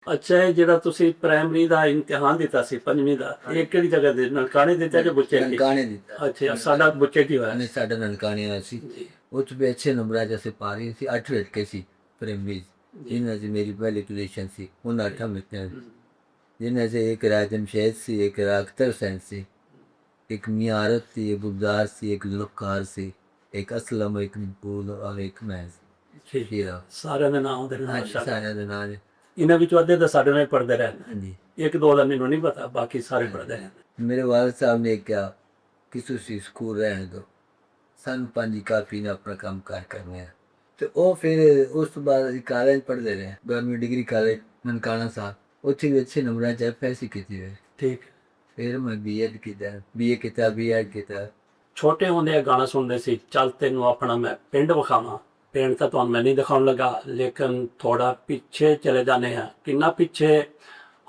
ਅੱਛਾ, ਇਹ ਜਿਹੜਾ ਤੁਸੀਂ ਪ੍ਰਾਇਮਰੀ ਦਾ ਇਮਤਿਹਾਨ ਦਿੱਤਾ ਸੀ ਪੰਜਵੀਂ ਦਾ, ਇਹ ਕਿਹੜੀ ਜਗ੍ਹਾ ਦੇ ਨਨਕਾਣੇ ਦਿੱਤਾ ਜਾਂ ਬੁੱਚੇ ਕੀ? ਨਨਕਾਣੇ ਦਿੱਤਾ। ਅੱਛਾ, ਸਾਡਾ ਬੁੱਚੇ ਕੀ ਹੋਇਆ ਨਹੀਂ, ਸਾਡਾ ਨਨਕਾਣੇ ਹੋਇਆ ਸੀ। ਜੀ ਉਹ 'ਚ ਵੀ ਅੱਛੇ ਨੰਬਰਾਂ 'ਚ ਅਸੀਂ ਪਾ ਰਹੇ ਸੀ। 8 ਲੜਕੇ ਸੀ ਪ੍ਰਾਇਮਰੀ 'ਚ, ਜਿਨ੍ਹਾਂ 'ਚ ਮੇਰੀ ਪਹਿਲੀ ਪੋਜੀਸ਼ਨ ਸੀ। ਉਹਨਾਂ 8 ਬੱਚਿਆਂ 'ਚ, जिनमें से एक राज जमशेद सी, एक अख्तर हुसैन सी, एक मियाँ आरत थी, एक गुलजार सी, एक जुल्फ़कार सी, एक असलम, एक मकबूल और एक महज ਠੀਕ, हीरा। ਸਾਰਿਆਂ ਦੇ ਨਾਮ ਦੇ ਨਾਲ हाँ जी, ਮਾਸ਼ਾਅੱਲਾ। सारे दे नाल। ਇਹਨਾਂ ਵਿੱਚੋਂ ਅੱਧੇ ਤਾਂ ਸਾਡੇ ਨਾਲ ਹੀ ਪੜ੍ਹਦੇ ਰਹੇ, हाँ जी। ਇੱਕ ਦੋ ਦਾ ਮੈਨੂੰ ਨਹੀਂ ਪਤਾ, ਬਾਕੀ ਸਾਰੇ ਪੜ੍ਹਦੇ ਰਹੇ। मेरे वालिद साहब ने क्या कि तुसी स्कूल रहने दो, सन 5 काफ़ी ने अपना काम कार करने हैं। तो वो फिर उस तो बाद ਅਸੀਂ ਕਾਲਜ ਪੜ੍ਹਦੇ ਰਹੇ, government degree college Nankana Sahib. ਉੱਥੇ ਵੀ ਅੱਛੇ ਨੰਬਰਾਂ 'ਚ ਐਫਐਸਸੀ ਕੀਤੀ ਹੋਈ। ਠੀਕ। ਫਿਰ ਮੈਂ ਬੀਐਡ ਕੀਤਾ, ਬੀਏ ਕੀਤਾ, ਬੀਐਡ ਕੀਤਾ। ਛੋਟੇ ਹੁੰਦੇ ਆ ਗਾਣਾ ਸੁਣਦੇ ਸੀ, ਚੱਲ ਤੈਨੂੰ ਆਪਣਾ ਮੈਂ ਪਿੰਡ ਵਿਖਾਵਾਂ। ਪਿੰਡ ਤਾਂ ਤੁਹਾਨੂੰ ਮੈਂ ਨਹੀਂ ਦਿਖਾਉਣ ਲੱਗਾ, ਲੇਕਿਨ ਥੋੜਾ ਪਿੱਛੇ ਚਲੇ ਜਾਂਦੇ ਹਾਂ। ਕਿੰਨਾ ਪਿੱਛੇ?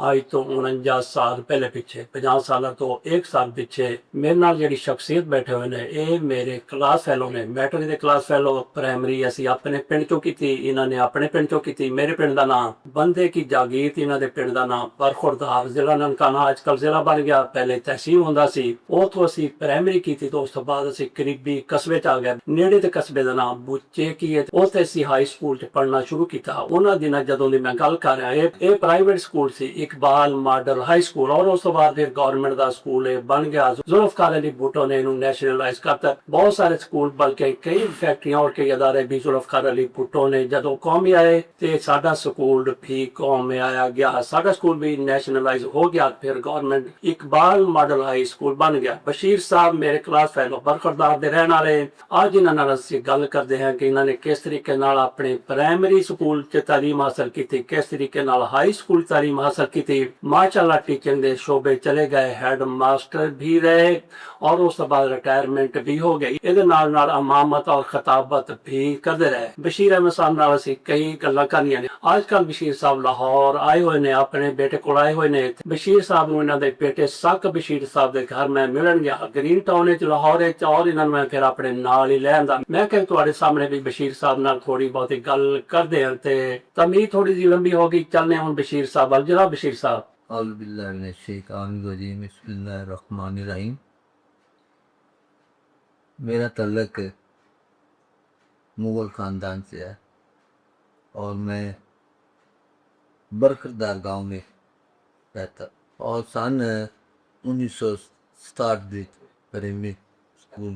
ਅੱਜ ਤੋਂ 49 ਸਾਲ ਪਹਿਲੇ ਪਿੱਛੇ, 50 ਸਾਲਾਂ ਤੋਂ 1 ਸਾਲ ਪਿੱਛੇ। ਮੇਰੇ ਨਾਲ ਜਿਹੜੀ ਸ਼ਖਸੀਅਤ ਬੈਠੇ ਹੋਏ ਨੇ, ਇਹ ਮੇਰੇ ਕਲਾਸ ਫੈਲੋ ਨੇ, ਮੈਟ੍ਰਿਕ ਦੇ ਕਲਾਸ ਫੈਲੋ। ਪ੍ਰਾਇਮਰੀ ਅਸੀਂ ਆਪਣੇ ਪਿੰਡ ਚੋਂ ਕੀਤੀ, ਇਹਨਾਂ ਨੇ ਆਪਣੇ ਪਿੰਡ ਚੋਂ ਕੀਤੀ। ਮੇਰੇ ਪਿੰਡ ਦਾ ਨਾਮ ਬੰਦੇ ਕੀ ਜਾਗੀਰ, ਇਹਨਾਂ ਦੇ ਪਿੰਡ ਦਾ ਨਾਮ ਬਰਖੁਰਦਾਰ। ਜ਼ਿਲ੍ਹਾ ਨਨਕਾਣਾ ਅੱਜ ਕੱਲ੍ਹ ਜ਼ਿਲ੍ਹਾ ਬਣ ਗਿਆ, ਪਹਿਲੇ ਤਹਿਸੀਲ ਹੁੰਦਾ ਸੀ। ਉੱਥੋਂ ਅਸੀਂ ਪ੍ਰਾਇਮਰੀ ਕੀਤੀ, ਤੋਂ ਉਸ ਤੋਂ ਬਾਅਦ ਅਸੀਂ ਕਰੀਬੀ ਕਸਬੇ 'ਚ ਆ ਗਏ। ਨੇੜੇ ਦੇ ਕਸਬੇ ਦਾ ਨਾਮ ਬੁੱਚੇ ਕੀ ਹੈ, ਉੱਥੇ ਅਸੀਂ ਹਾਈ ਸਕੂਲ 'ਚ ਪੜ੍ਹਨਾ ਸ਼ੁਰੂ ਕੀਤਾ। ਉਹਨਾਂ ਦਿਨਾਂ ਜਦੋਂ ਦੀ ਮੈਂ ਗੱਲ ਕਰ ਰਿਹਾ, ਇਹ ਪ੍ਰਾਈਵੇਟ ਸਕੂਲ ਸੀ, ਇਕਬਾਲ ਮਾਡਲ ਹਾਈ ਸਕੂਲ। ਔਰ ਉਸ ਤੋਂ ਬਾਅਦ ਫਿਰ ਗਵਰਨਮੈਂਟ ਦਾ ਸਕੂਲ ਬਣ ਗਿਆ। ਜ਼ੁਲਫਕਾਰ ਅਲੀ ਭੁੱਟੋ ਨੇ ਇਹਨੂੰ ਨੈਸ਼ਨਲਾਈਜ਼ ਕਰਤਾ। ਬਹੁਤ ਸਾਰੇ ਸਕੂਲ, ਬਲਕਿ ਕਈ ਫੈਕਟਰੀਆਂ ਔਰ ਕਈ ਅਦਾਰੇ ਵੀ ਜ਼ੁਲਫਕਾਰ ਅਲੀ ਭੁੱਟੋ ਨੇ ਜਦੋਂ ਕੌਮੀ ਆਏ, ਤੇ ਸਾਡਾ ਸਕੂਲ ਵੀ ਕੌਮ ਆਇਆ ਗਿਆ। ਸਾਡਾ ਸਕੂਲ ਵੀ ਨੈਸ਼ਨਲਾਈਜ਼ ਹੋ ਗਿਆ। ਫਿਰ government Iqbal model high school ਬਣ ਗਿਆ। ਬਸ਼ੀਰ ਸਾਹਿਬ ਮੇਰੇ ਕਲਾਸ ਫੈਲੋ ਬਰਖੁਰਦਾਰ ਦੇ ਰਹਿਣ ਵਾਲੇ। ਅੱਜ ਇਹਨਾਂ ਨਾਲ ਅਸੀਂ ਗੱਲ ਕਰਦੇ ਹਾਂ ਕਿ ਇਹਨਾਂ ਨੇ ਕਿਸ ਤਰੀਕੇ ਨਾਲ ਆਪਣੇ ਪ੍ਰਾਇਮਰੀ ਸਕੂਲ 'ਚ ਤਾਲੀਮ ਹਾਸਲ ਕੀਤੀ, ਕਿਸ ਤਰੀਕੇ ਨਾਲ ਹਾਈ ਸਕੂਲ ਤਾਲੀਮ ਹਾਸਲ ਕੀਤੀ। ਮਾਸ਼ਾਅੱਲਾ ਟੀਚਿੰਗ ਦੇ ਸ਼ੋਬੇ ਚਲੇ ਗਏ, ਹੈਡ ਮਾਸਟਰ ਵੀ ਰਹੇ, ਔਰ ਉਸ ਤੋਂ ਬਾਅਦ ਰਿਟਾਇਰਮੈਂਟ ਵੀ ਹੋ ਗਈ। ਇਹਦੇ ਨਾਲ ਨਾਲ ਇਮਾਮਤ ਔਰ ਖਤਾਬਤ ਵੀ ਕਰਦੇ ਰਹੇ। ਬਸ਼ੀਰ ਅਹਿਮਦ ਸਾਹਿਬ ਨਾਲ ਅਸੀਂ ਕਈ ਗੱਲਾਂ ਕਰਨੀਆਂ ਨੇ। ਅੱਜ ਕੱਲ੍ਹ ਬਸ਼ੀਰ ਸਾਹਿਬ ਲਾਹੌਰ ਆਏ ਹੋਏ ਨੇ, ਆਪਣੇ ਬੇਟੇ ਕੋਲ ਆਏ ਹੋਏ ਨੇ। ਬਸ਼ੀਰ ਸਾਹਿਬ ਨੂੰ ਇਹਨਾਂ ਦੇ ਬੇਟੇ ਸਕ ਬਸ਼ੀਰ ਸਾਹਿਬ ਦੇ ਘਰ ਮੈਂ ਮਿਲਣ ਗਿਆ, ਗ੍ਰੀਨ ਟਾਊਨ ਵਿੱਚ ਲਾਹੌਰ ਵਿੱਚ, ਔਰ ਇਹਨਾਂ ਨੂੰ ਮੈਂ ਫਿਰ ਆਪਣੇ ਨਾਲ ਹੀ ਲੈ ਆਂਦਾ। ਮੈਂ ਕਿਹਾ ਤੁਹਾਡੇ ਸਾਹਮਣੇ ਵੀ ਬਸ਼ੀਰ ਸਾਹਿਬ ਨਾਲ ਥੋੜੀ ਬਹੁਤੀ ਗੱਲ ਕਰਦੇ ਹਾਂ। ਤੇ ਤਮੀਜ਼ ਥੋੜੀ ਜਿਹੀ ਲੰਬੀ ਹੋ ਗਈ, ਚੱਲਨੇ ਹੁਣ ਬਸ਼ੀਰ ਸਾਹਿਬ ਵੱਲ। ਜਨਾਬ ਬਸ਼ੀਰ ਸਾਹਿਬ। औज़ु बिल्लाहि मिनश शैतानिर रजीम, बिस्मिल्लाहिर रहमानिर रहीम। मेरा तल्लक मुग़ल ख़ानदान से है और मैं बरखुरदार गांव में रहता। और सन 1967 ਦੇ ਪ੍ਰਾਇਮਰੀ ਸਕੂਲ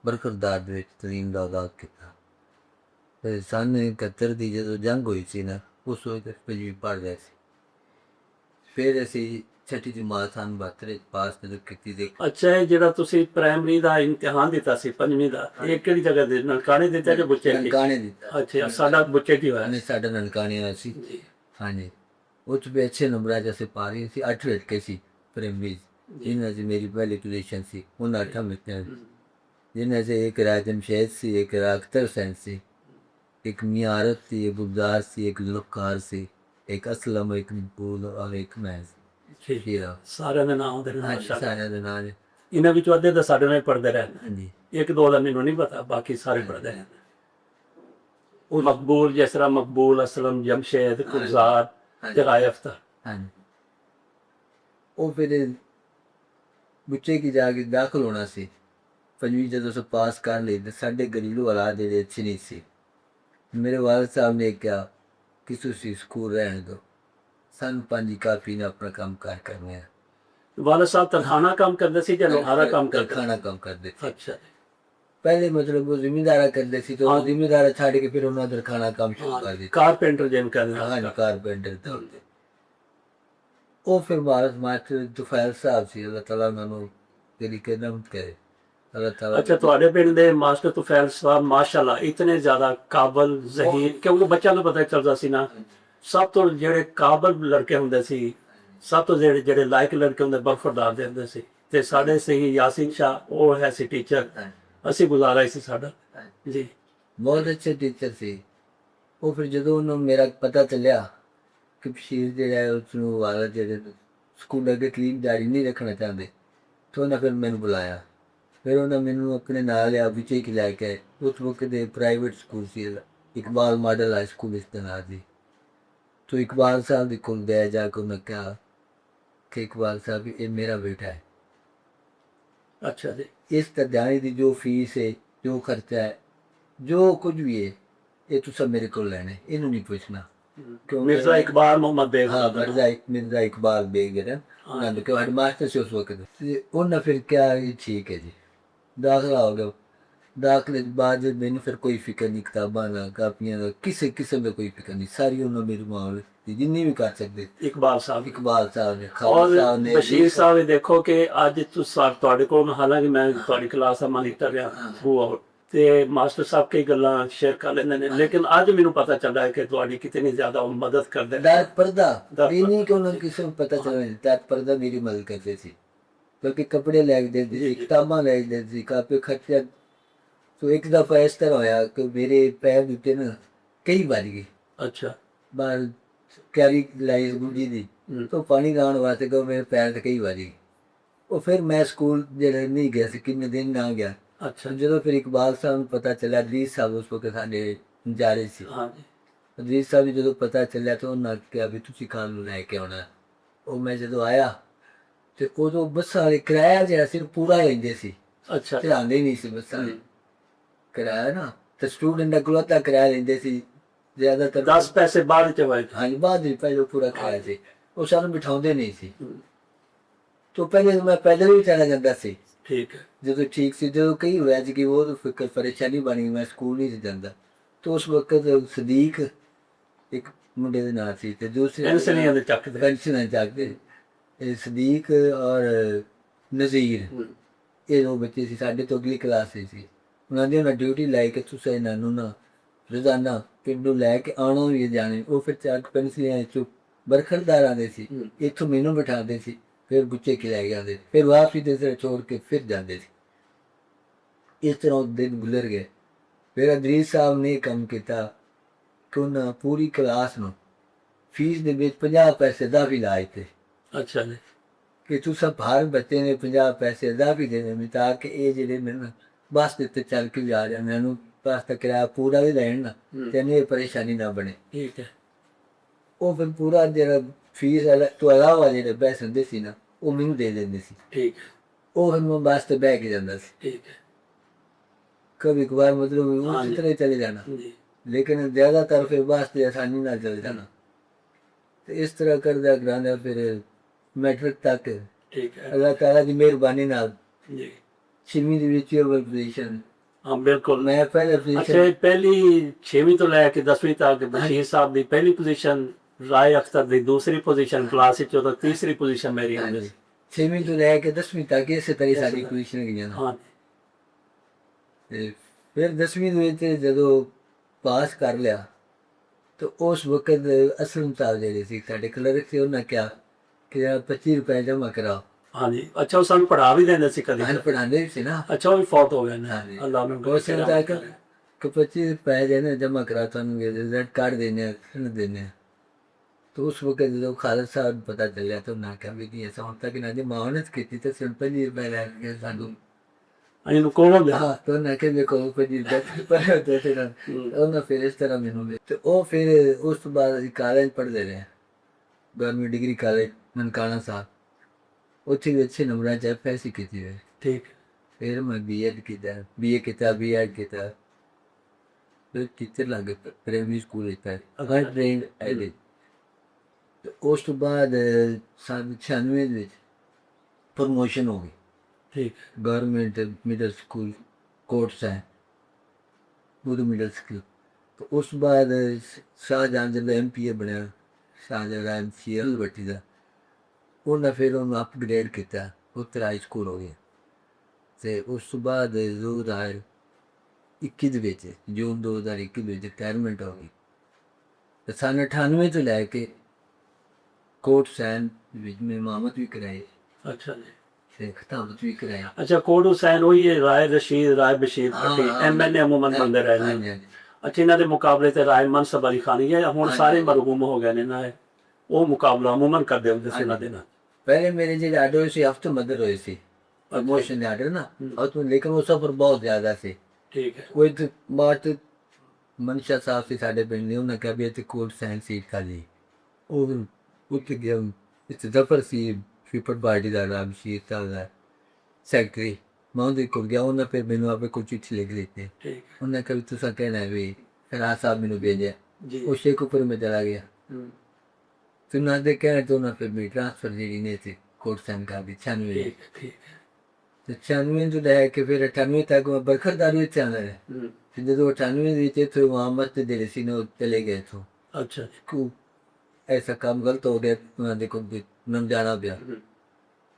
ਬਰਖੁਰਦਾਰ ਦੇ ਵਿੱਚ ਤਾਲੀਮ ਦਾ ਆਗਾਜ਼ ਕੀਤਾ। ਤੇ ਸਨ 71 ਦੀ ਜਦੋਂ ਜੰਗ ਹੋਈ ਸੀ ਨਾ, ਉਸ ਵਕਤ ਪੰਜਵੀਂ ਪੜ੍ਹ ਰਿਹਾ ਸੀ। ਫਿਰ ਅਸੀਂ ਛਠੀ ਜਮਾਤ ਸਨ 72 ਵਿੱਚ ਪਾਸ ਜਦੋਂ ਕੀਤੀ। ਦੇ ਅੱਛਾ, ਇਹ ਜਿਹੜਾ ਤੁਸੀਂ ਪ੍ਰਾਇਮਰੀ ਦਾ ਇਮਤਿਹਾਨ ਦਿੱਤਾ ਸੀ ਪੰਜਵੀਂ ਦਾ, ਇਹ ਕਿਹੜੀ ਜਗ੍ਹਾ ਦੇ ਨਨਕਾਣੇ ਦਿੱਤਾ ਜਾਂ ਬੁੱਚੇ ਕੀ? ਨਨਕਾਣੇ ਦਿੱਤਾ। ਅੱਛਾ, ਸਾਡਾ ਬੁੱਚੇ ਕੀ ਹੋਇਆ? ਨਹੀਂ, ਸਾਡਾ ਨਨਕਾਣੇ ਹੋਇਆ ਸੀ। ਜੀ हाँ जी। वो तो भी अच्छे नंबर आज से पा रही थी। 8 लड़के सी प्रेमी, जिनमें से मेरी पहली पोजीशन सी। उन 8 बच्चे जिनमें से एक राज जमशेद सी, एक अख्तर हुसैन सी, एक मियाँ आरत थी, एक गुलजार सी, एक जुल्फ़कार सी, एक असलम, एक मकबूल और एक महज ਠੀਕ, हीरा। ਸਾਰਿਆਂ ਦੇ ਨਾਮ ਦੇ ਨਾਲ हाँ जी, ਮਾਸ਼ਾਅੱਲਾ। सारे दे नाल। ਇਹਨਾਂ ਵਿੱਚੋਂ ਅੱਧੇ ਤਾਂ ਸਾਡੇ ਨਾਲ ਹੀ ਪੜ੍ਹਦੇ ਰਹੇ, हाँ जी। ਇੱਕ ਦੋ ਦਾ ਮੈਨੂੰ ਨਹੀਂ ਪਤਾ, ਬਾਕੀ ਸਾਰੇ ਪੜ੍ਹਦੇ ਰਹੇ। ਉਹ ਮਕਬੂਲ, ਜਿਸ ਤਰ੍ਹਾਂ ਮਕਬੂਲ, ਅਸਲਮ, ਜਮਸ਼ੇਦ, ਗੁਲਜ਼ਾਰ, ਜਗਾਏ ਅਖਤਰ। हाँ जी। वो फिर बच्चे की जाके दाखिल होना सी। पंजवीं जदों से पास कर ली तो साढ़े घरेलू हालात जेह्ड़े अच्छे नहीं सी। मेरे वालिद साहब ने क्या कि तुसी स्कूल रहने दो, सन 5 काफ़ी ने अपना काम कार करने हैं। ਵਾਲਾ ਸਾਹਿਬ ਤਰਖਾਨਾ ਕੰਮ ਕਰਦੇ ਸੀ ਜਾਂ ਲੋਹਾਰਾ ਕੰਮ ਕਰਦੇ? खाना काम करते थे। ਅੱਛਾ, पहले मतलब वो जिम्मेदारा करते सी, तो हाँ। जिम्मेदारा छाड़ के फिर उन्होंने उधर खाना काम शुरू कर दिया। ਕਾਰਪੈਂਟਰ ਜਿਨ ਕਰਦੇ। हाँ जी, कारपेंटर थे उनके। वो फिर भारत मास्टर तुफैल साहब सी, अल्लाह ताला उन्होंने तेरी कदम करे। अल्लाह ताला। ਅੱਛਾ, ਤੁਹਾਡੇ ਪਿੰਡ ਦੇ ਮਾਸਟਰ ਤੁਫੈਲ ਸਾਹਿਬ ਮਾਸ਼ਾਅੱਲਾ ਇਤਨੇ ਜ਼ਿਆਦਾ ਕਾਬਲ, ਜ਼ਹੀਨ, ਕਿਉਂਕਿ ਬੱਚਿਆਂ ਨੂੰ ਪਤਾ ਚੱਲਦਾ ਸੀ ਨਾ, ਸਭ ਤੋਂ ਜਿਹੜੇ ਕਾਬਲ ਲੜਕੇ ਹੁੰਦੇ ਸੀ, ਸਭ ਤੋਂ ਜਿਹੜੇ ਲਾਇਕ ਲੜਕੇ ਹੁੰਦੇ ਬਰਖੁਰਦਾਰ ਦੇ ਹੁੰਦੇ ਸੀ। ਤੇ ਸਾਡੇ ਸਹੀ ਯਾਸੀਨ ਸ਼ਾਹ, ਉਹ ਹੈ ਸੀ ਟੀਚਰ, ਅਸੀਂ ਗੁਜ਼ਾਰਾ ਸੀ ਸਾਡਾ ਜੀ। बहुत अच्छे टीचर सी। वो फिर जो उन्होंने मेरा पता चलिया कि बशीर जो उसनों वाला जो स्कूल अगे तलीम जारी नहीं रखना चाहते, तो उन्हें फिर मैंने बुलाया। फिर उन्हें मैंने अपने नाल लिया विचे कि लैके उस वक्त प्राइवेट स्कूल सी, इकबाल मॉडल हाई स्कूल इस तरह दी। तो इकबाल साहब भी खुल गया जाकर उन्होंने कहा कि इकबाल साहब ये मेरा बेटा है, अच्छा जी। इस तरह की जो फीस है, जो खर्चा है, जो कुछ भी है, ये तो सब मेरे को लेना है, इन्हों नहीं पूछना। क्यों मिर्जा इकबाल मोहम्मद बेग हाँ, होता था। मिर्जा इकबाल बेग है ना, हाँ उन्होंने जी। क्यों हेडमास्टर से उस वक्त। उन्होंने फिर क्या, ये ठीक है जी, दाखिला हो गया। दाखिले के बाद मैंने फिर कोई फिक्र नहीं, किताबा का कापियां का किसी किस्म का कोई फिक्र नहीं, सारी उन्होंने मेरी माँ दी जिन्नी भी कर सकते। इकबाल साहब इकबाल साहब ने, खालिद और साहब ने, बशीर साहब ये देखो कि ਅੱਜ ਤੁਹਾਡੇ ਕੋਲ ਹਾਲਾਂਕਿ ਮੈਂ ਤੁਹਾਡੀ ਕਲਾਸ ਦਾ ਮਾਨੀਟਰ ਰਿਹਾ ਉਹ ਤੇ ਮਾਸਟਰ ਸਾਹਿਬ ਕਈ ਗੱਲਾਂ ਸ਼ੇਅਰ ਕਰ ਲੈਂਦੇ ਨੇ ਲੇਕਿਨ ਅੱਜ ਮੈਨੂੰ ਪਤਾ ਚੱਲਾ ਹੈ ਕਿ ਤੁਹਾਡੀ ਕਿਤਨੀ ਜ਼ਿਆਦਾ ਉਹ ਮਦਦ ਕਰਦੇ ਨੇ। दाद पर्दा दाद ये नहीं कि उन्होंने किसी को पता चला नहीं, दाद पर्दा मेरी मदद करते थे, बल्कि कपड़े लै के देते थे, किताबां लै के देते थे, कापी खर्चा। तो एक दफा इस तरह होया कि मेरे पैर उत्ते ना कई बार गई अच्छा। बाहर क्यारी लाई गुंजी दी, तो पानी लाने वास्ते गो मेरे पैर ते कई बार गई। ਉਹ ਫਿਰ ਮੈਂ ਸਕੂਲ ਜਿਹੜਾ ਨਹੀਂ ਗਿਆ ਸੀ, ਕਿੰਨੇ ਦਿਨ ਨਾ ਗਿਆ। ਅੱਛਾ। ਜਦੋਂ ਫਿਰ ਇਕਬਾਲ ਸਾਹਿਬ ਨੂੰ ਪਤਾ ਚੱਲਿਆ, ਅਦੀਸ ਸਾਹਿਬ ਉਸ ਵਕਤ ਸਾਡੇ ਜਾ ਰਹੇ ਸੀ, ਹਾਂਜੀ। ਅਦੀਸ ਸਾਹਿਬ ਨੂੰ ਜਦੋਂ ਪਤਾ ਚੱਲਿਆ ਤਾਂ ਉਹਨਾਂ ਕਿਹਾ ਵੀ ਤੁਸੀਂ ਖਾਨ ਨੂੰ ਲੈ ਕੇ ਆਉਣਾ। ਉਹ ਮੈਂ ਜਦੋਂ ਆਇਆ ਤੇ ਉਦੋਂ ਬੱਸਾਂ ਵਾਲੇ ਕਿਰਾਇਆ ਜਿਹੜਾ ਸੀ ਪੂਰਾ ਲੈਂਦੇ ਸੀ, ਅੱਛਾ। ਚੜਾਉਂਦੇ ਨਹੀਂ ਸੀ ਬੱਸਾਂ ਵਾਲੇ ਕਿਰਾਇਆ ਨਾ, ਤੇ ਸਟੂਡੈਂਟ ਦਾ ਇਕਲੌਤਾ ਕਿਰਾਇਆ ਲੈਂਦੇ ਸੀ ਜ਼ਿਆਦਾਤਰ 10 ਪੈਸੇ ਬਾਅਦ ਚ ਹੋਏ। ਹਾਂਜੀ, ਬਾਅਦ ਵਿੱਚ ਪਹਿਲਾਂ ਪੂਰਾ ਕਿਰਾਇਆ ਸੀ, ਉਹ ਸਾਨੂੰ ਬਿਠਾਉਂਦੇ ਨਹੀਂ ਸੀ। तो पहले तो मैं पैदल भी चला जाता सी, ठीक है। जो ठीक सी, जो कई होया जी कि वो तो फिर परेशानी बनी, मैं स्कूल नहीं जाता। तो उस वक्त सदीक एक मुंडे दे नाल सी, ते दूसरे पेंसिलियां दे चकदे, पेंसिलां चकदे, सदीक और नज़ीर, ये दो बच्चे सी साडे तो अगली क्लास से सी। उन्हां दी उन्हां ड्यूटी लाई के तुसां इन्हां नूं ना रोजाना पिंडों लैके आना भी जाने। वो फिर चाक पेंसिलियां चुप बरखड़दार आंदे सी, इत्थों मैनूं बिठांदे सी, फिर गुच्छे खिलाई जाते, फिर वापसी दे तरह छोड़ के फिर जाते थे। इस तरह दिन गुजर गए। फिर अदरीस साहब ने काम किया कि उन्हें पूरी क्लास में फीस दे विच 50 पैसे दा भी लाए थे। अच्छा जी। कि तू सब हर बच्चे ने 50 पैसे दा भी देने में, ताकि ये जेडे मेरे बस ते चल के भी आ जाए, मैनू बस का किराया पूरा भी लैन ना, तेन परेशानी ना बने। ठीक है। वो फिर पूरा जरा फीस तो अलावा जो पैसे होंगे सी ना, वो मैनू दे देंगे सी। ठीक है। वो फिर मैं बस से बह के जाता सी। ठीक है। कभी कभार मतलब उसी तरह चले जाना, लेकिन ज्यादातर फिर बस से आसानी ना चले जाना। तो इस तरह करदा करांदा फिर मैट्रिक तक, ठीक है, अल्लाह ताला की मेहरबानी नाल जी। 6वीं ਦੇ ਵਿੱਚ ਅਵਲ ਪੋਜੀਸ਼ਨ। हाँ बिल्कुल। मैं पहले अच्छा, पोजीशन पहली 6वीं तो लैके 10वीं तक बशीर साहब की पहली पोजीशन, राय अख्तर की दूसरी पोजीशन, क्लास चौदह तीसरी पोजीशन मेरी आंदी। 6वीਂ ਤੋਂ ਲੈ ਕੇ 10वीं ਤੱਕ ਇਸੇ ਤਰ੍ਹਾਂ ਸਾਡੀ ਪੋਜੀਸ਼ਨ ਗਈਆਂ ਨਾ। हाँ ਤੇ ਫਿਰ 10वीਂ ਦੇ ਵਿੱਚ ਜਦੋਂ ਪਾਸ ਕਰ ਲਿਆ ਤਾਂ ਉਸ ਵਕਤ ਅਸਲਮ ਸਾਹਿਬ ਜਿਹੜੇ ਸੀ ਸਾਡੇ ਕਲਰਕ ਸੀ, ਉਹਨਾਂ ਕਿਹਾ ਕਿ 25 ਰੁਪਏ ਜਮ੍ਹਾਂ ਕਰਾਓ। हाँ जी। अच्छा, वो सानू पढ़ा भी देंगे सी कदी। ਹਾਂ ਪੜਾਉਂਦੇ ਵੀ ਸੀ ਨਾ। अच्छा, वो भी फौत हो गए ना। हाँ जी। अल्लाह ने बहुत से तक कि 25 रुपए देने जमा करा तो रिजल्ट कार्ड देने देने। तो उस वक्त जो खालिद साहब को पता चल तो ना क्या भी नहीं ऐसा होता कि ना जी मानत की थी तो सिर्फ 25 रुपए लगे सानू। अनु कौन हो गया? हाँ, तो ना के मेरे को 25 रुपए होते थे ना, और फिर इस तरह मैंने तो वो फिर उस बाद कॉलेज पढ़ते रहे, गवर्नमेंट डिग्री कॉलेज ननकाना साहब, ਉੱਥੇ ਵੀ ਅੱਛੇ ਨੰਬਰਾਂ 'ਚ ਐਫਐਸਸੀ ਕੀਤੀ ਹੈ। ठीक। ਫਿਰ ਮੈਂ ਬੀਐਡ ਕੀਤਾ, ਬੀਏ ਕੀਤਾ, ਬੀਐਡ ਕੀਤਾ, ਫਿਰ ਟੀਚਰ ਲੱਗ ਗਏ ਪ੍ਰਾਇਮਰੀ ਸਕੂਲ ਵਿੱਚ ਪੈ ਅਗਰ ਟ੍ਰੇਨਡ ਐਡੇ। ਤੇ ਉਸ ਤੋਂ ਬਾਅਦ ਸੰਨ 96 ਦੇ ਵਿੱਚ ਪ੍ਰਮੋਸ਼ਨ ਹੋ ਗਈ ठीक। ਗਵਰਨਮੈਂਟ ਮਿਡਲ ਸਕੂਲ ਕੋਟਸ ਹੈ ਉਦੋਂ ਮਿਡਲ ਸਕੂਲ। ਤੇ ਉਸ ਤੋਂ ਬਾਅਦ ਸ਼ਾਹਜਹਾਨ ਜਦੋਂ ਐਮਪੀਏ ਬਣਿਆ, ਸ਼ਾਹਜਹਾਨ ਐਮਸੀਐਲ ਬੱਟੀ ਦਾ, ਉਹਨਾਂ ਫਿਰ ਉਹਨੂੰ ਅਪਗ੍ਰੇਡ ਕੀਤਾ, ਉੱਤਰ ਹਾਈ ਸਕੂਲ ਹੋ ਗਿਆ। ਤੇ ਉਸ ਤੋਂ ਬਾਅਦ 2021 ਦੇ ਵਿੱਚ ਜੂਨ 2021 ਵਿੱਚ ਰਿਟਾਇਰਮੈਂਟ ਹੋ ਗਈ। ਤੇ ਸੰਨ 98 ਤੋਂ ਲੈ ਕੇ ਕੋਟ ਸੈਨ ਵਿੱਚ ਮੈਂ ਇਮਾਮਤ ਵੀ ਕਰਾਈ अच्छा जी। ਤੇ ਖਤਾਬਤ ਵੀ ਕਰਾਈ। अच्छा, कोट हुसैन वही है, राय रशीद, राय बशीर भट्टी एमएनए अमूमन बंदे रहे हाँ ने। जी, हाँ जी। अच्छा, इन्हों के मुकाबले ते राय मनसब अली खानी है हुण सारे मरहूम हो गए ने ना, वो मुकाबला अमूमन करदे हुंदे सी इन्हां दे नाल। पहले मेरे जो आर्डर हुए सी हफ्ते मदद हुए सी प्रमोशन आर्डर ना, और तो लेकिन वो सफर बहुत ज्यादा से ठीक है। वो बात मनशा साहब से साढ़े पिंड ने उन्हें कहा भी इतने कोट सैन सीट खाली, ਉਹ ਉੱਥੇ ਗਿਆ ਇੱਥੇ ਜ਼ਫਰ ਸੀ ਪੀਪਲ ਪਾਰਟੀ ਦਾ ਨਾਮ ਸੀ ਤਾਂ ਦਾ ਸੈਕਟਰੀ ਮੈਂ ਉਹਦੇ ਕੋਲ ਗਿਆ ਉਹਨਾਂ ਫਿਰ ਮੈਨੂੰ ਆਪੇ ਕੋਈ ਚਿੱਠੀ ਲਿਖ ਦਿੱਤੀ ਠੀਕ ਉਹਨੇ ਕਿਹਾ ਵੀ ਤੁਸੀਂ ਕਹਿਣਾ ਵੀ ਰਾਜ ਸਾਹਿਬ ਮੈਨੂੰ ਭੇਜਿਆ ਜੀ ਉਹ ਸ਼ੇਖੂਪੁਰ ਮੈਂ ਚਲਾ ਗਿਆ ਹੂੰ, ਤੇ ਉਹਨਾਂ ਦੇ ਕਹਿਣ ਤੋਂ ਉਹਨਾਂ ਫਿਰ ਮੇਰੀ ਟ੍ਰਾਂਸਫਰ ਜਿਹੜੀ ਨੇ ਸੀ ਕੋਟ ਸੈਨ ਕਰ ਦੀ 96 ਠੀਕ ਹੈ ਤੇ 96 ਤੋਂ ਲੈ ਕੇ ਫਿਰ 98 ਤੱਕ ਮੈਂ ਬਰਖਰਦਾਰੀ ਵਿੱਚ ਆਉਂਦਾ ਰਿਹਾ ਹੂੰ, ਤੇ ਜਦੋਂ 98 ਦੇ ਵਿੱਚ ਇੱਥੇ ਮੁਹੰਮਦ ਤੇ ਜਿਹੜੇ ਸੀ ਨੇ ਉਹ ਚਲੇ ਗਏ ਤੋਂ ਅੱਛਾ ਜੀ ਕੋ ਐਸਾ ਕੰਮ ਗਲਤ ਹੋ ਗਿਆ ਉਹਨਾਂ ਦੇ ਕੋਲ ਨਮ ਜਾਣਾ ਪਿਆ ਹੂੰ,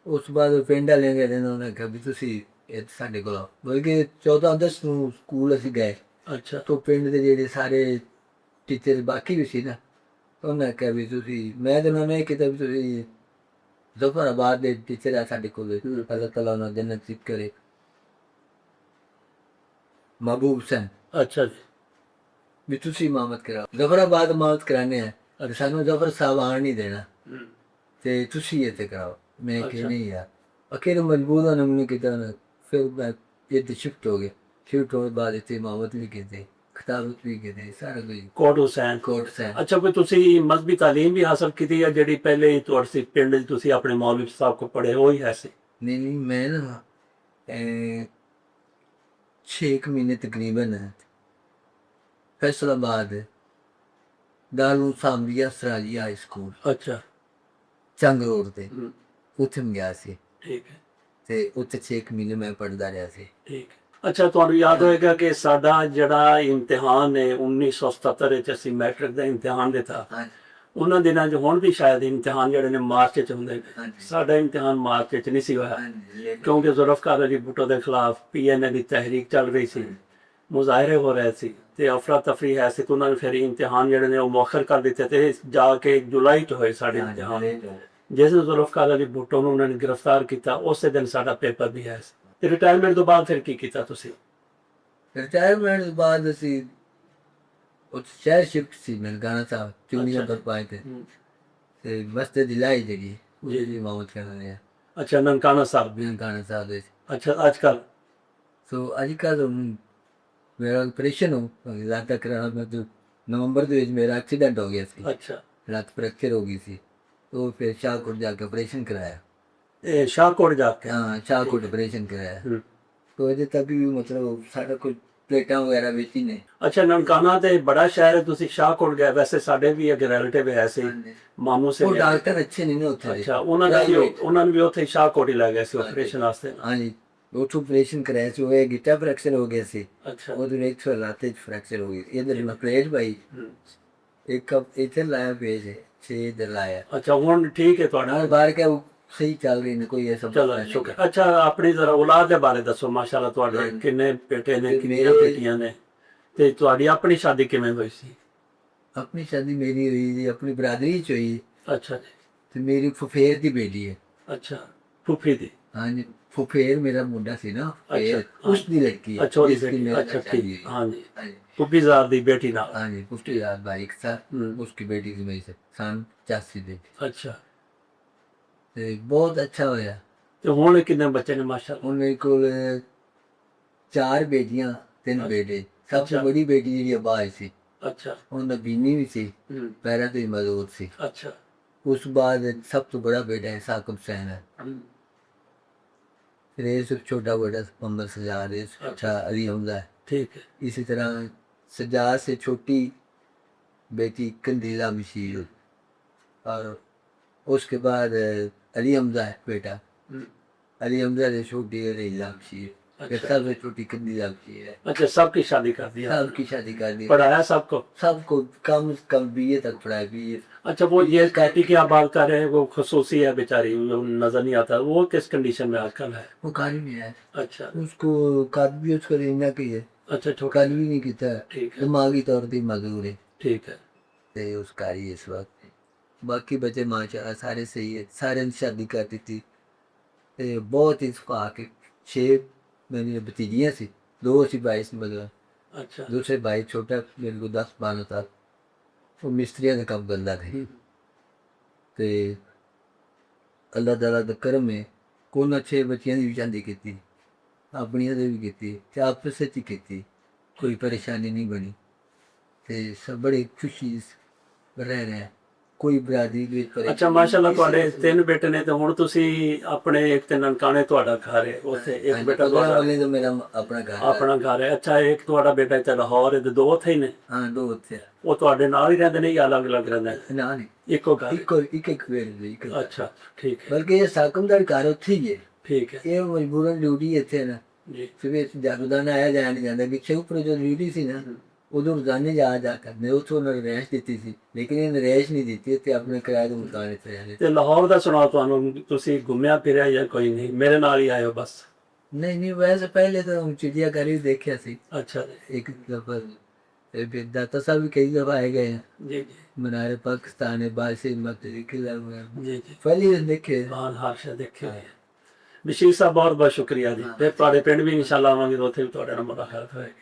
ਉਸ ਤੋਂ ਬਾਅਦ ਪਿੰਡ ਵਾਲਿਆਂ ਨੇ ਉਹਨਾਂ ਨੇ ਕਿਹਾ ਵੀ ਤੁਸੀਂ ਇਹ ਸਾਡੇ ਕੋਲ ਆਓ ਬਲਕਿ 14-10 ਨੂੰ ਸਕੂਲ ਅਸੀਂ ਗਏ ਅੱਛਾ ਤੋਂ ਪਿੰਡ ਦੇ ਜਿਹੜੇ ਸਾਰੇ ਟੀਚਰ ਬਾਕੀ ਵੀ ਸੀ ਨਾ ਉਹਨਾਂ ਨੇ ਕਿਹਾ ਵੀ ਤੁਸੀਂ ਮੈਂ ਤਾਂ ਉਹਨਾਂ ਨੇ ਇਹ ਕੀਤਾ ਵੀ ਤੁਸੀਂ ਜ਼ਫਰਾਬਾਦ ਦੇ ਟੀਚਰ ਆ ਸਾਡੇ ਕੋਲ ਅੱਲਾਹ ਤਾਲਾ ਉਹਨਾਂ ਦੇ ਨਸੀਬ ਕਰੇ महबूब हुसैन ਅੱਛਾ ਜੀ भी तुसी इमामत कराओ जफराबाद इमामत कराने हैं सानू जफर साहब आन नहीं देना ਹੂੰ, ते तुसी ये ते कराओ मैं कि अच्छा। नहीं यार अकेले मजबूर होने मैंने किया ना फिर मैं ये शिफ्ट हो गया शिफ्ट होने के बाद इतने इमामत भी की थी खिताबत भी की थी सारा कुछ ਕੋਟ ਹੁਸੈਨ कोट से ਅੱਛਾ ਵੀ ਤੁਸੀਂ ਮਜ਼ਬੀ ਤਾਲੀਮ ਵੀ ਹਾਸਲ ਕੀਤੀ ਹੈ ਜਿਹੜੀ ਪਹਿਲੇ ਤੁਹਾਡੇ ਸੀ ਪਿੰਡ 'ਚ ਤੁਸੀਂ ਆਪਣੇ ਮੌਲਵੀ ਸਾਹਿਬ ਕੋ ਪੜ੍ਹੇ ਉਹ ਹੀ ਹੈ ਸੀ नहीं नहीं मैं ना 6 महीने तकरीबन फैसलाबाद दारुल सामरिया सराजिया हाई स्कूल ਅੱਛਾ ਚੰਗ ਰੋਡ ਤੇ ਹੂੰ, ਉੱਥੇ ਮੈਂ ਗਿਆ ਸੀ ਠੀਕ ਹੈ ਤੇ ਉੱਥੇ 6 ਮਹੀਨੇ ਮੈਂ ਪੜ੍ਹਦਾ ਰਿਹਾ ਸੀ ਠੀਕ ਹੈ। ਅੱਛਾ ਤੁਹਾਨੂੰ ਯਾਦ ਹੋਏਗਾ ਕਿ ਸਾਡਾ ਜਿਹੜਾ ਇਮਤਿਹਾਨ ਹੈ 1977 ਵਿੱਚ ਅਸੀਂ ਮੈਟ੍ਰਿਕ ਦਾ ਇਮਤਿਹਾਨ ਦਿੱਤਾ ਹਾਂ ਉਹਨਾਂ ਦਿਨਾਂ 'ਚ ਹੁਣ ਵੀ ਸ਼ਾਇਦ ਇਮਤਿਹਾਨ ਜਿਹੜੇ ਨੇ ਮਾਰਚ 'ਚ ਹੁੰਦੇ ਨੇ ਹਾਂਜੀ। ਸਾਡਾ ਇਮਤਿਹਾਨ ਮਾਰਚ 'ਚ ਨਹੀਂ ਸੀ ਹੋਇਆ ਹਾਂਜੀ ਕਿਉਂਕਿ ਜ਼ੁਲਫਕਾਰ ਅਲੀ ਭੁੱਟੋ ਦੇ ਖਿਲਾਫ ਪੀਐਨਏ ਦੀ ਤਹਿਰੀਕ ਚੱਲ ਰਹੀ ਸੀ ਮੁਜ਼ਾਹਰੇ ਹੋ ਰਹੇ ਸੀ ਤੇ ਅਫਰਾ ਤਫਰੀ ਹੈ ਸੀ ਤੇ ਉਹਨਾਂ ਨੇ ਫਿਰ ਇਮਤਿਹਾਨ ਜਿਹੜੇ ਨੇ ਉਹ ਮੌਖਰ ਕਰ ਦਿੱਤੇ ਤੇ ਜਾ ਕੇ ਜੁਲਾਈ 'ਚ ਹੋਏ ਸਾਡੇ ਇਮਤਿਹਾਨ ਜਿਸ ਦਿਨ ਜ਼ੁਲਫਕਾਰ ਅਲੀ ਭੁੱਟੋ ਨੂੰ ਉਹਨਾਂ ਨੇ ਗ੍ਰਿਫਤਾਰ ਕੀਤਾ ਉਸੇ ਦਿਨ ਸਾਡਾ ਪੇਪਰ ਵੀ ਹੈ ਸੀ ਤੇ ਰਿਟਾਇਰਮੈਂਟ ਤੋਂ ਬਾਅਦ ਫਿਰ ਕੀ ਕੀਤਾ ਤੁਸੀਂ ਰਿਟਾਇਰਮੈਂਟ ਤੋਂ ਬਾਅਦ ਅਸੀਂ ਉਹ ਸ਼ਹਿਰ ਸ਼ਿਫਟ ਸੀ ਮਲਕਾਨਾ ਸਾਹਿਬ ਚੁੰਨੀਆਂ ਪਰ ਪਾਏ ਤੇ ਤੇ ਮਸਜਿਦ ਇਲਾਹੀ ਜਿਹੜੀ ਜੀ। ਜੀ ਇਮਾਮਤ ਕਰਨੇ ਆ ਅੱਛਾ ਨਨਕਾਣਾ ਸਾਹਿਬ ਮਲਕਾਨਾ ਸਾਹਿਬ ਦੇ ਅੱਛਾ ਅੱਜ ਕੱਲ ਸੋ ਅੱਜ ਕੱਲ੍ਹ ਮੇਰਾ ਆਪਰੇਸ਼ਨ ਹੋ ਜ਼ਿਆਦਾ ਕਰਾਣਾ ਮੈਂ ਤਾਂ ਨਵੰਬਰ ਦੇ ਵਿੱਚ ਮੇਰਾ ਐਕਸੀਡੈਂਟ ਹੋ ਗਿਆ ਸੀ ਅੱਛਾ ਲੱਤ ਫ੍ਰੈਕਚਰ ਹੋ ਗਈ ਸੀ तो फिर शाहकोट जाके ऑपरेशन कराया ਇਹ ਸ਼ਾਹਕੋਟ ਜਾ ਕੇ हाँ शाहकोट ऑपरेशन कराया ਹੂੰ। तो अजे तक भी मतलब सारा कुछ प्लेटा वगैरह बेची ने ਅੱਛਾ ਨਨਕਾਣਾ ਤੇ ਬੜਾ ਸ਼ਹਿਰ ਹੈ ਤੁਸੀਂ ਸ਼ਾਹਕੋਟ ਗਏ ਵੈਸੇ ਸਾਡੇ ਵੀ ਇੱਕ ਰਿਲੇਟਿਵ ਹੈ ਸੀ ਮਾਮੂ ਸੇ वो डॉक्टर अच्छे नहीं ना होते ਅੱਛਾ ਉਹਨਾਂ ਨੂੰ ਵੀ ਉੱਥੇ ਸ਼ਾਹਕੋਟ ਹੀ ਲੈ ਗਏ ਸੀ ਆਪਰੇਸ਼ਨ ਵਾਸਤੇ हाँ जी वो तो ऑपरेशन कराया सी वो गिट्टा फ्रैक्चर हो गया सी ਅੱਛਾ वो तो एक सौ रात फ्रैक्चर हो गई इधर मैं प्लेट भाई ਹੂੰ। एक कप इधर लाया पेज है 6 इधर लाया ਅੱਛਾ ਹੁਣ ਠੀਕ ਹੈ ਤੁਹਾਡਾ और बाहर क्या वो सही चल रही है कोई ऐसा ਚਲੋ मसला नहीं ਸ਼ੁਕਰ ਅੱਛਾ ਆਪਣੀ ਜ਼ਰਾ ਔਲਾਦ ਦੇ ਬਾਰੇ ਦੱਸੋ ਮਾਸ਼ਾਅੱਲਾ ਤੁਹਾਡੇ ਹਾਂਜੀ। ਕਿੰਨੇ ਬੇਟੇ ਨੇ ਤੇ ਕਿੰਨੀਆਂ ਮੇਰੇ- ਬੇਟੀਆਂ ਨੇ ਤੇ ਤੁਹਾਡੀ ਆਪਣੀ ਸ਼ਾਦੀ ਕਿਵੇਂ ਹੋਈ ਸੀ है। अपनी शादी मेरी हुई जी अपनी बरादरी च हुई ਅੱਛਾ ਜੀ तो मेरी फुफेर की बेटी है ਅੱਛਾ ਫੁੱਫੀ ਦੀ हाँ जी फुफेर मेरा मुंडा सी ना फुफेर अच्छा, उसकी लड़की है ਅੱਛਾ ਉਹਦੀ जिसकी ਬੇਟੀ मेरा ਅੱਛਾ शादी ਠੀਕ हुई। ਹਾਂਜੀ हाँ जी ਫੁੱਫੀ ਜ਼ਾਰ ਦੀ ਬੇਟੀ ਨਾਲ हाँ जी पुष्टि याद भाई एक साथ हम्म। उसकी बेटी की मेरी से सन 84 दे ਅੱਛਾ ते बहुत अच्छा होया ਤੇ ਹੁਣ ਕਿੰਨੇ ਬੱਚੇ ਨੇ ਮਾਸ਼ਾਅੱਲਾ ਹੁਣ ਮੇਰੇ ਕੋਲ 4 बेटियां 3 अच्छा। बेटे सबसे अच्छा। बड़ी बेटी जी अब्बास सी ਅੱਛਾ उनका बीनी भी सी ਹੂੰ। पैरा तो ही मजबूत सी ਅੱਛਾ उस बाद सब तो बड़ा बेटा है साकिब हुसैन है ਹੂੰ। फिर ये सब छोटा बेटा मोहम्मद सजाद है अच्छा। अच्छा अली हमजा है ਠੀਕ ਹੈ इसी तरह सजाद से छोटी बेटी कंदीला मशीर और उसके बाद अली हमजा है बेटा ਹੂੰ। अली हमजा से छोटी है रीला मशीर फिर अच्छा। सबसे छोटी कंदीला मशीर है अच्छा सबकी शादी कर दिया सबकी शादी कर दी पढ़ाया सबको सबको कम से कम बीए तक पढ़ाया बीए अच्छा वो ये कहती कि आप बात कर रहे हैं वो खसूसी है बेचारी वो नजर नहीं आता वो किस कंडीशन में आजकल है वो कारी नहीं है अच्छा उसको कद भी उसको लेना की है अच्छा छोटा कद भी नहीं किया ठीक है दिमागी तौर पर मजदूर है ठीक है ते उस कारी इस वक्त बाकी बच्चे माशाल्लाह सारे सही है सारे ने शादी कर दी थी ते बहुत ही सुखा के 6 मेरी भतीजियाँ सी 2 सी 22 मतलब अच्छा दूसरे भाई छोटा मेरे को 10-12 साल वो मिस्त्रियों का काम करता थे ते अल्लाह ताला दा करम है कोना 6 बच्चियां दी भी शादी की अपनियां दी भी की ते आपस विच ही की कोई परेशानी नहीं बनी ते सब बड़ी खुशी रह रहे हैं कोई बरादरी ਦੇ ਵਿੱਚ ਅੱਛਾ ਮਾਸ਼ਾਅੱਲਾ ਤੁਹਾਡੇ 3 ਬੇਟੇ ਨੇ ਤੇ ਹੁਣ ਤੁਸੀਂ ਆਪਣੇ ਇੱਕ ਤੇ ਨਨਕਾਣੇ ਤੁਹਾਡਾ ਘਰ ਹੈ ਉੱਥੇ ਇੱਕ ਬੇਟਾ ਤੁਹਾਡਾ वाले तो मेरा अपना घर है। ਆਪਣਾ ਘਰ ਹੈ ਅੱਛਾ ਇੱਕ ਤੁਹਾਡਾ ਬੇਟਾ ਇੱਥੇ ਲਾਹੌਰ ਹੈ ਤੇ 2 ਉੱਥੇ ਹੀ ਨੇ हाँ 2 ਉੱਥੇ ਉਹ ਤੁਹਾਡੇ ਨਾਲ ਹੀ ਰਹਿੰਦੇ ਨੇ ਜਾਂ ਅਲੱਗ-ਅਲੱਗ ਰਹਿੰਦੇ ਨੇ ਨਾ ਨਹੀਂ ਇੱਕੋ ਘਰ ਇੱਕ ਵੇਰ ਦੇ ਇੱਕ ਅੱਛਾ ਠੀਕ ਹੈ ਬਲਕਿ ਇਹ ਸਾਕਮਦਾਰ ਘਰ ਉੱਥੇ ਹੀ ਹੈ ਠੀਕ ਹੈ ਇਹ ਮਜਬੂਰਨ ਡਿਊਟੀ ਇੱਥੇ ਨਾ ਜੀ ਸਵੇਰ ਜਾਗਦਾਨਾ ਆਇਆ ਜਾਇਆ ਨਹੀਂ ਜਾਂਦਾ ਪਿੱਛੇ ਉੱਪਰ ਜੋ ਡਿਊਟੀ ਸੀ ਨਾ ਉਦੋਂ ਰੋਜ਼ਾਨੇ ਜਾ ਕਰਦੇ ਉੱਥੋਂ ਉਹਨਾਂ ਨੂੰ ਰਹਿਸ਼ ਦਿੱਤੀ ਸੀ ਲੇਕਿਨ ਇਹ ਰਹਿਸ਼ ਨਹੀਂ ਦਿੱਤੀ ਤੇ ਆਪਣੇ ਕਿਰਾਏ ਦੇ ਮਕਾਨ ਇੱਥੇ ਰਹਿੰਦੇ ਤੇ ਲਾਹੌਰ ਦਾ ਸੁਣਾਓ ਤੁਹਾਨੂੰ ਤੁਸੀਂ ਘੁੰਮਿਆ ਫਿਰਿਆ ਜਾਂ ਕੋਈ ਨਹੀਂ ਮੇਰੇ ਨਾਲ ਹੀ ਆਇਓ ਬਸ ਨਹੀਂ ਵੈਸੇ ਪਹਿਲੇ ਤਾਂ हम चिड़ियाघर ही देखा सी ਅੱਛਾ ਜੀ एक दफा दाता साहब भी कई दफा आए गए हैं ਜੀ ਜੀ मनारे पाकिस्तान है बासी मकदरी किला वगैरह ਜੀ ਜੀ पहले देखे ਬਾਲ ਹਾਸ਼ਾ ਦੇਖੇ ਹੋਏ ਆ। ਬਸ਼ੀਰ ਸਾਹਿਬ ਬਹੁਤ ਬਹੁਤ ਸ਼ੁਕਰੀਆ ਜੀ ਫਿਰ ਤੁਹਾਡੇ ਪਿੰਡ ਵੀ ਇਨਸ਼ਾਅੱਲਾ ਆਵਾਂਗੇ ਤਾਂ ਉੱਥੇ ਵੀ ਤੁਹਾਡੇ ਨਾਲ ਮੁਲਾਕਾਤ ਹੋਏਗੀ